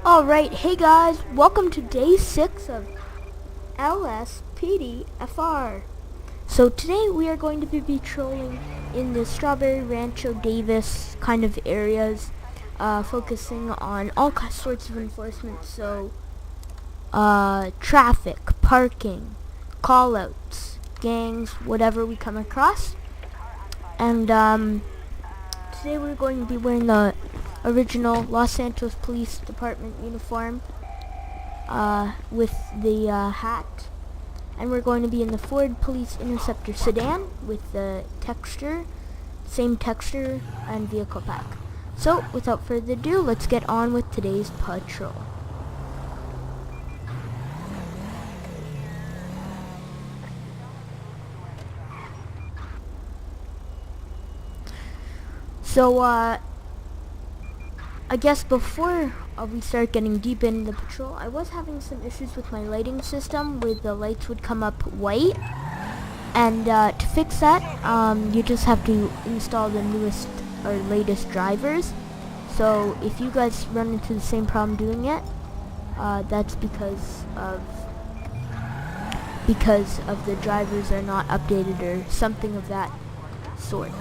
Alright, hey guys, welcome to day 6 of LSPDFR. So today we are going to be patrolling in the Strawberry Rancho Davis kind of areas, focusing on all sorts of enforcement, so traffic, parking, call-outs, gangs, whatever we come across. And today we're going to be wearing the original Los Santos Police Department uniform with the hat, and we're going to be in the Ford Police Interceptor sedan with the same texture and vehicle pack. So without further ado, let's get on with today's patrol. So I guess before we start getting deep into the patrol, I was having some issues with my lighting system where the lights would come up white. And to fix that, you just have to install the newest or latest drivers. So if you guys run into the same problem doing it, that's because of the drivers are not updated or something of that sort.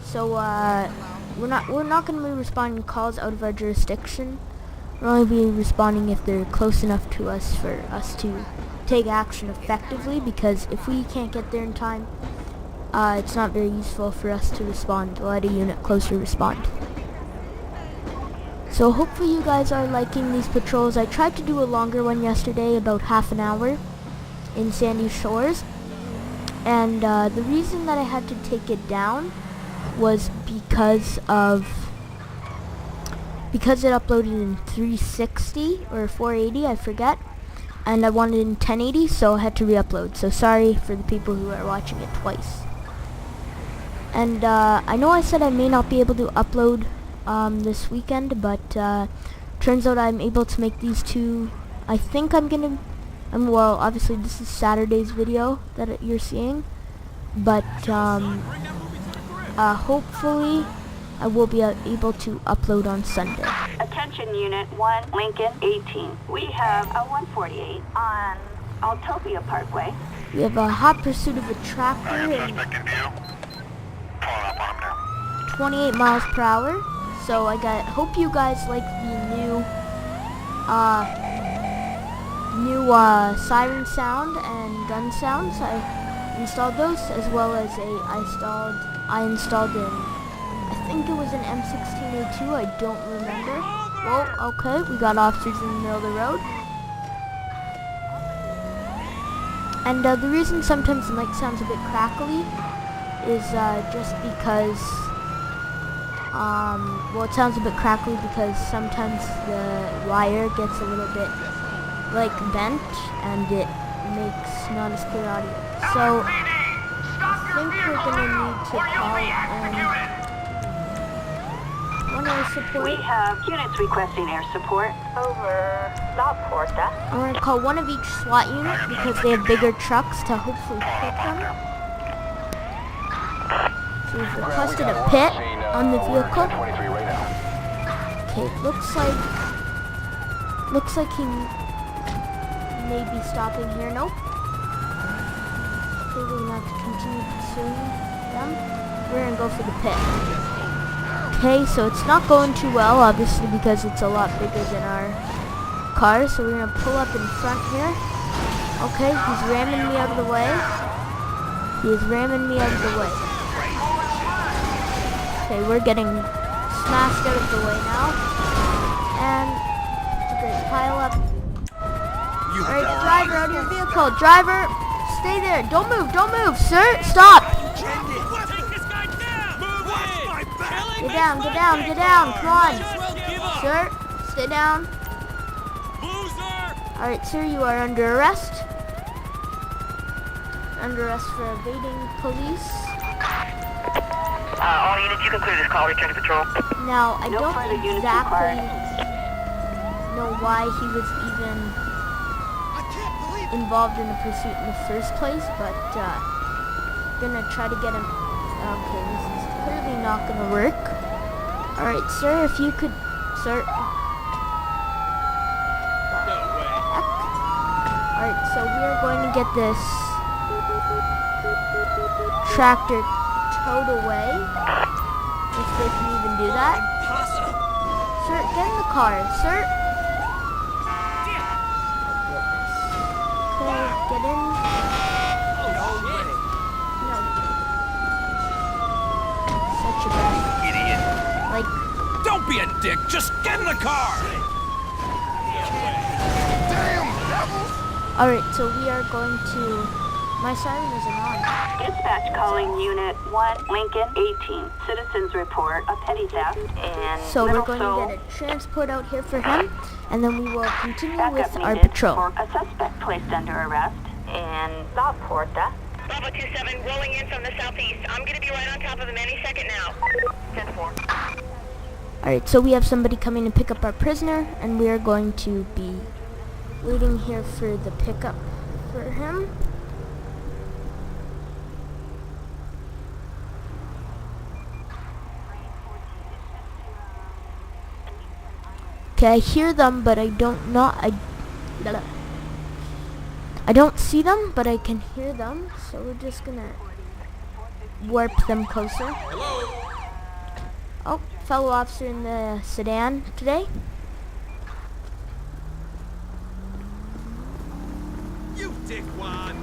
So we're not going to be responding to calls out of our jurisdiction. We'll only be responding if they're close enough to us for us to take action effectively, because if we can't get there in time, it's not very useful for us to respond. Let a unit closer respond. So hopefully you guys are liking these patrols. I tried to do a longer one yesterday, about half an hour, in Sandy Shores. And the reason that I had to take it down was because it uploaded in 360 or 480, I forget, and I wanted it in 1080, so I had to re-upload. So sorry for the people who are watching it twice. And I know I said I may not be able to upload this weekend, but turns out I'm able to make these two. I think well, obviously this is Saturday's video that you're seeing, but hopefully I will be able to upload on Sunday. Attention Unit 1, Lincoln 18. We have a 148 on Altopia Parkway. We have a hot pursuit of a tractor in 28 miles per hour. So hope you guys like the new siren sound and gun sounds. I installed those, as well as I installed I think it was an M16A2, I don't remember. Well, okay, we got officers in the middle of the road. And the reason sometimes the mic sounds a bit crackly is just because, well, it sounds a bit crackly because sometimes the wire gets a little bit, bent, and it makes not as clear audio. So I think we're gonna need to call one air support. We have units requesting air support. Over. La Porta. I'm gonna call one of each SWAT unit because they have bigger trucks to hopefully pit them. So we've requested a pit on the vehicle. Okay, looks like he may be stopping here. Nope. We're going to have to continue pursuing them. We're going to go for the pit. Okay, so it's not going too well, obviously, because it's a lot bigger than our car. So we're going to pull up in front here. Okay, he's ramming me out of the way. He is ramming me out of the way. Okay, we're getting smashed out of the way now. And it's a great pile up. Alright, driver, out of your vehicle. Driver! Stay there. Don't move, sir. Stop. Get down. Come on. Sir, stay down. Alright, sir, you are under arrest. Under arrest for evading police. All units, you can clear this call. Return to patrol. Now, I don't exactly know why he was even involved in the pursuit in the first place, but gonna try to get him. Okay, this is clearly not gonna work. Alright, sir, if you could, sir, Alright, so we are going to get this tractor towed away. If they can even do that. Sir, get in the car, sir. Oh, goodness. Okay, get in. No. Such a bad Idiot. like. Don't be a dick. Just get in the car. Alright, so we are going to. My siren isn't on. Dispatch calling Unit 1, Lincoln 18. Citizens report a petty theft and So we're Little going Seoul. to get a transport out here for him, and then we will continue Backup with our needed patrol. for a suspect placed under arrest in Southport. Bravo 27, rolling in from the southeast. I'm gonna be right on top of him any second now. 10-4. Alright, so we have somebody coming to pick up our prisoner, and we are going to be waiting here for the pickup for him. Okay, I hear them, but I don't see them, but I can hear them, so we're just gonna warp them closer. Hello. Oh, fellow officer in the sedan today. You dickwad.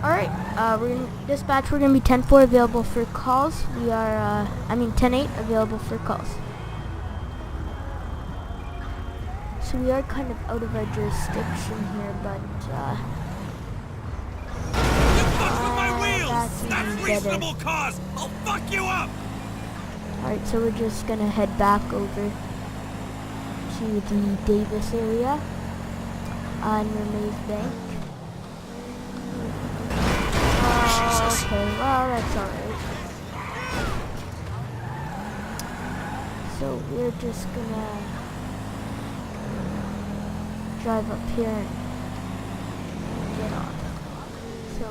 Alright, we're gonna dispatch, we're gonna be 10-4 available for calls. We are, 10-8 available for calls. So we are kind of out of our jurisdiction here, but, You fucked with my wheels. that's That's even better. reasonable cause. I'll fuck you up. Alright, so we're just gonna head back over to the Davis area on Maze Bank. Okay, well, that's alright. So we're just gonna drive up here and get on. So,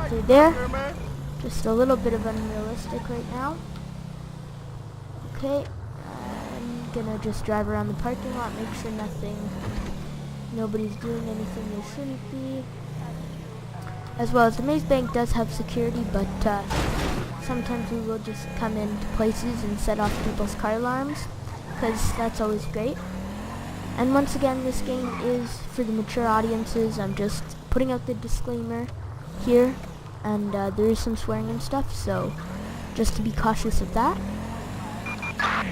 through there. Just a little bit of unrealistic right now. Okay, I'm gonna just drive around the parking lot, make sure nobody's doing anything they shouldn't be. As well as the Maze Bank does have security, but sometimes we will just come into places and set off people's car alarms, because that's always great. And once again, this game is for the mature audiences. I'm just putting out the disclaimer here, and there is some swearing and stuff, so just to be cautious of that.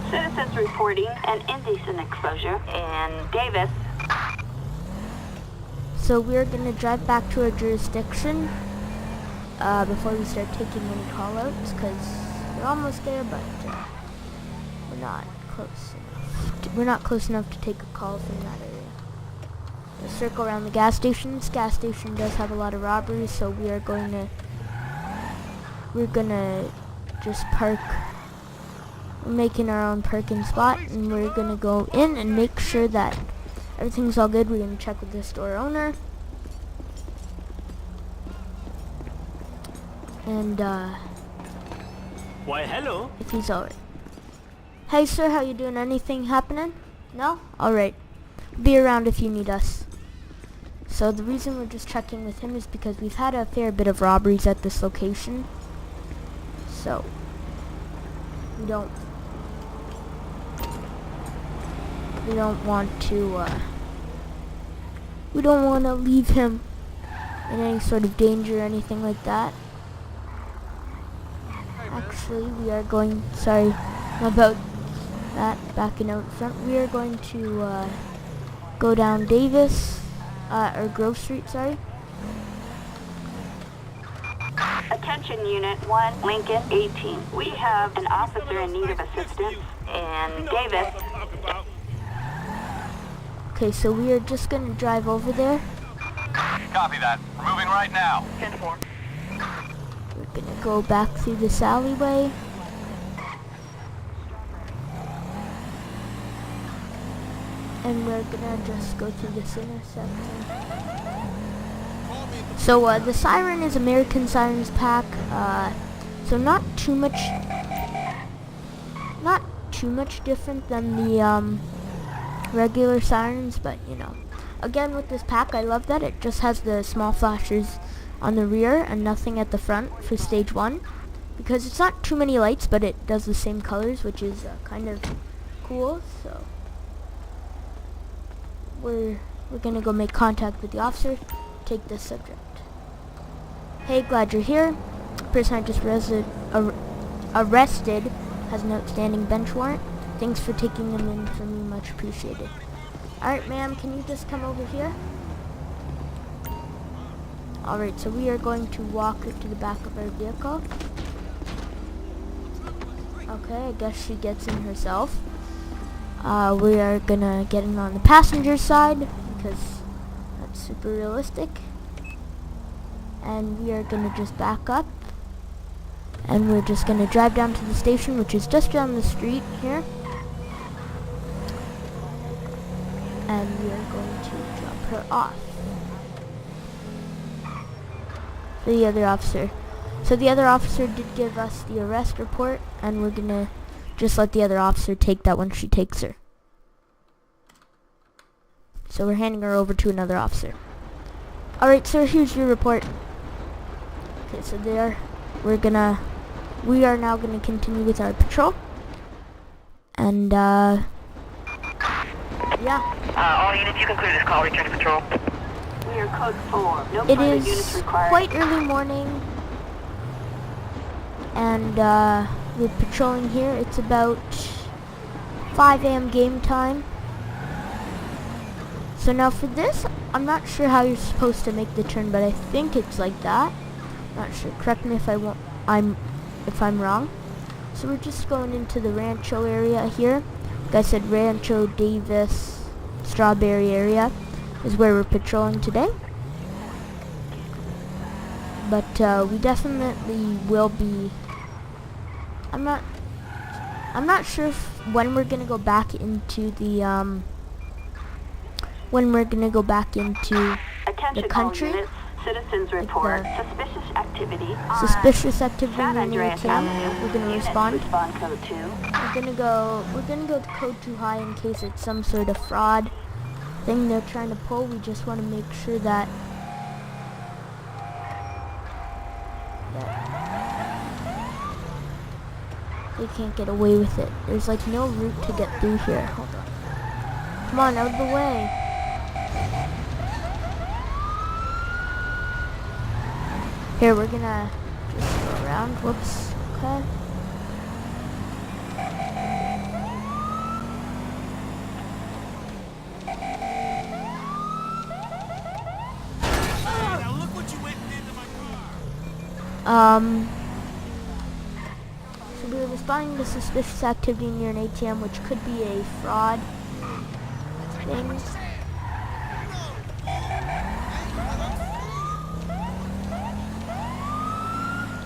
Citizens reporting an indecent exposure in Davis. So we're gonna drive back to our jurisdiction before we start taking any call-outs, because we're almost there, but we're not close enough. We're not close enough to take a call from that area. We'll circle around the gas station. This gas station does have a lot of robberies, so we're gonna just park. We're making our own parking spot, and we're gonna go in and make sure that everything's all good. We're gonna check with the store owner. And Why, hello. if he's alright. Hey sir, how you doing? Anything happening? No? Alright. Be around if you need us. So the reason we're just checking with him is because we've had a fair bit of robberies at this location. So we don't want to leave him in any sort of danger or anything like that. Actually, we are going, sorry about that, backing out front. We are going to go down Davis, or Grove Street, sorry. Attention Unit 1, Lincoln 18. We have an officer in need of assistance in Davis. Okay, so we are just going to drive over there. Copy that. We're moving right now. 10-4. We're going to go back through this alleyway. And we're going to just go through this intersection. So the siren is American Sirens Pack. So not too too much different than the regular sirens, but you know. Again, with this pack, I love that it just has the small flashers on the rear and nothing at the front for stage 1, because it's not too many lights, but it does the same colors, which is kind of cool. So we're gonna go make contact with the officer, take this subject. Hey, glad you're here. Person I just arrested has an outstanding bench warrant. Thanks for taking them in for me, much appreciated. Alright, ma'am, can you just come over here? Alright, so we are going to walk her to the back of our vehicle. Okay, I guess she gets in herself. We are gonna get in on the passenger side, because that's super realistic. And we are gonna just back up. And we're just gonna drive down to the station, which is just down the street here. And we are going to drop her off. The other officer. So the other officer did give us the arrest report, and we're gonna just let the other officer take that when she takes her. So we're handing her over to another officer. Alright, sir, here's your report. Okay, so there, we are now gonna continue with our patrol. And, yeah. All units, you conclude this call. Return to patrol. We are code 4. No It further units is required. quite early morning, and we're patrolling here. It's about 5 a.m. game time. So now for this, I'm not sure how you're supposed to make the turn, but I think it's like that. Not sure. Correct me if I'm wrong. So we're just going into the Rancho area here. Like I said, Rancho, Davis, Strawberry area is where we're patrolling today. But we definitely will be. I'm not sure when we're gonna go back into the Attention the country. all units. Citizens report the suspicious activity. Suspicious activity San in the Andreas ATM. Avenue. We're gonna Units respond. respond code 2. We're gonna go to code 2 high in case it's some sort of fraud thing they're trying to pull. We just want to make sure that they can't get away with it. There's like no route to get through here. Hold on. Come on, out of the way. Here, we're gonna just go around. Whoops. Okay. Now look what you went and did to my car. So we're responding to suspicious activity near an ATM, which could be a fraud thing.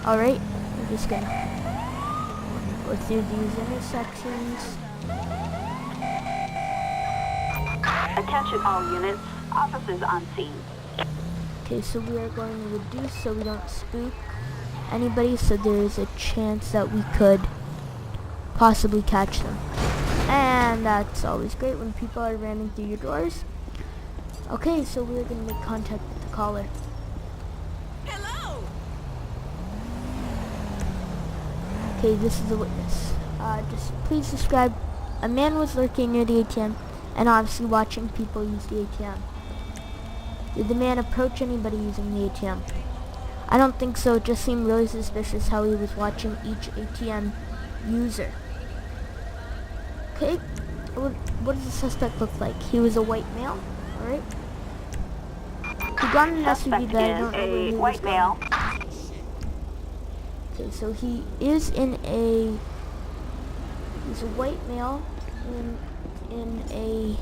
Alright, we're just gonna go through these intersections. Attention all units. Officers on scene. Okay, so we are going to reduce so we don't spook anybody, so there is a chance that we could possibly catch them. And that's always great when people are ramming through your doors. Okay, so we're going to make contact with the caller. Hello. Okay, this is a witness. Just please describe. A man was lurking near the ATM and obviously watching people use the ATM. Did the man approach anybody using the ATM? I don't think so. It just seemed really suspicious how he was watching each ATM user. Okay, what does the suspect look like? He was a white male, alright? He got in an SUV, but I don't know where he was white going. male. Okay, so he is in a... He's a white male in a...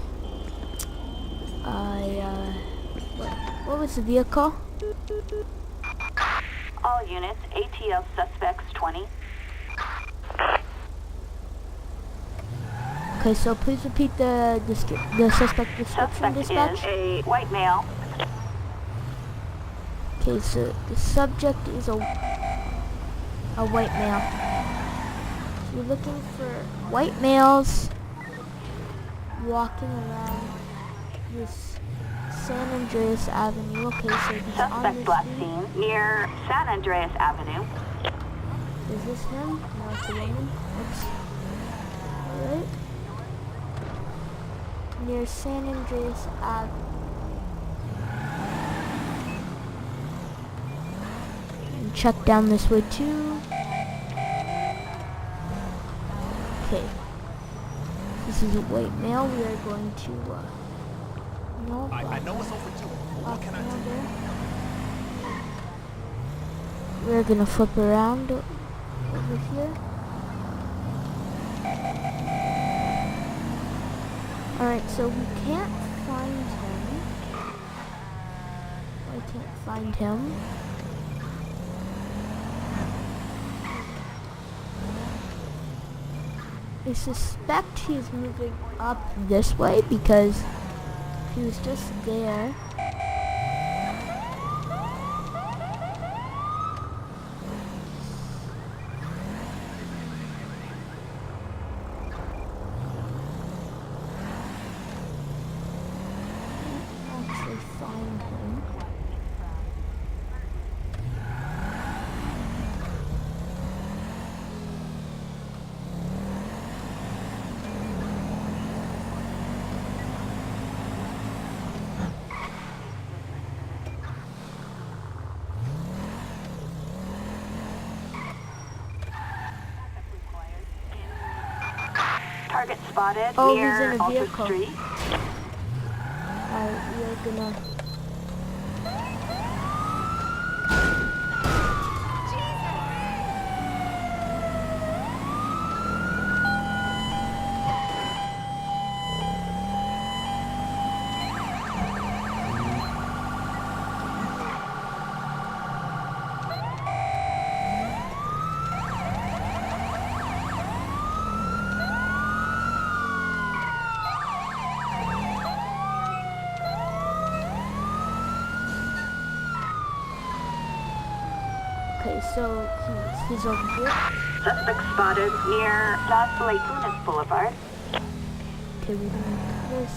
What was the vehicle? All units. ATL suspects 20. Okay, so please repeat the suspect description, Suspect dispatch. is a white male. Okay, so the subject is a white male. We're looking for white males walking around this San Andreas Avenue. Okay, so he's on Suspect this last street. seen near San Andreas Avenue. Is this him? No, it's a woman. Oops. Alright. Near San Andreas Avenue. And check down this way too. Okay. This is a white male. We are going to, no, I know it's over too. What can I do? we're gonna flip around over here. Alright, so we can't find him. I can't find him. I suspect he's moving up this way because he was just there. Can't actually find him. Target spotted Oh, he's near in a Alta vehicle. Street. Alright, we are gonna... Okay, so he's over here. Suspect spotted near Las Lagunas Boulevard. Okay, we're gonna do this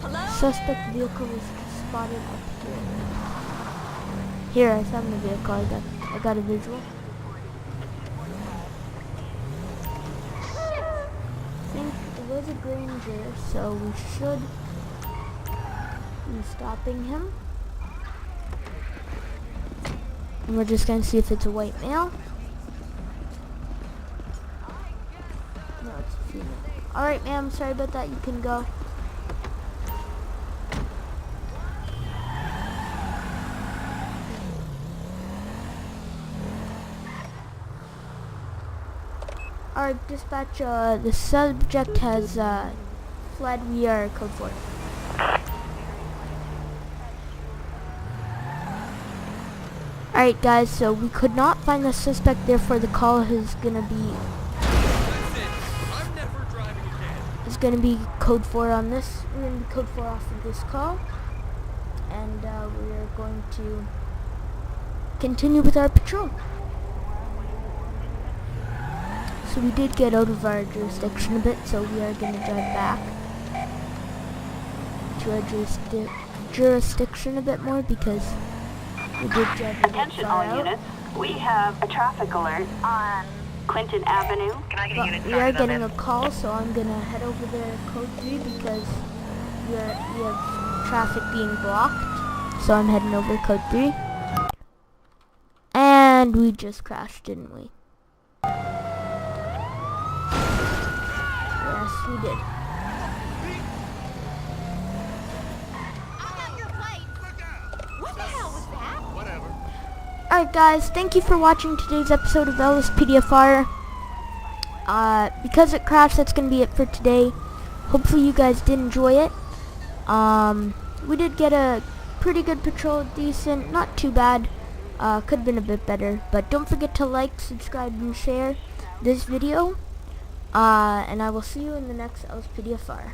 island. Suspect vehicle was spotted up here. Here, I found the vehicle. I got a visual. I think it was a Granger, so we should be stopping him. And we're just gonna see if it's a white male. No, it's a female. Alright, ma'am, sorry about that. You can go. Alright, dispatch, the subject has fled. We are code 4. Alright guys, so we could not find the suspect, therefore the call is gonna be I'm never driving again. is gonna be code 4 on this. We're gonna be code 4 off of this call. And we are going to continue with our patrol. So we did get out of our jurisdiction a bit, so we are gonna drive back to our jurisdiction a bit more because we did drive a bit Attention far all out. units. We have a traffic alert on Clinton Avenue. Can I get a But unit we are started on getting this? a call, so I'm gonna head over there to code 3 because we have traffic being blocked. So I'm heading over to code 3. And we just crashed, didn't we? Yes, we did. What the hell was that? Whatever. Alright guys, thank you for watching today's episode of LSPDFR. Because it crashed, that's going to be it for today. Hopefully you guys did enjoy it. We did get a pretty good patrol, decent, not too bad. Could have been a bit better. But don't forget to like, subscribe, and share this video. And I will see you in the next LSPDFR.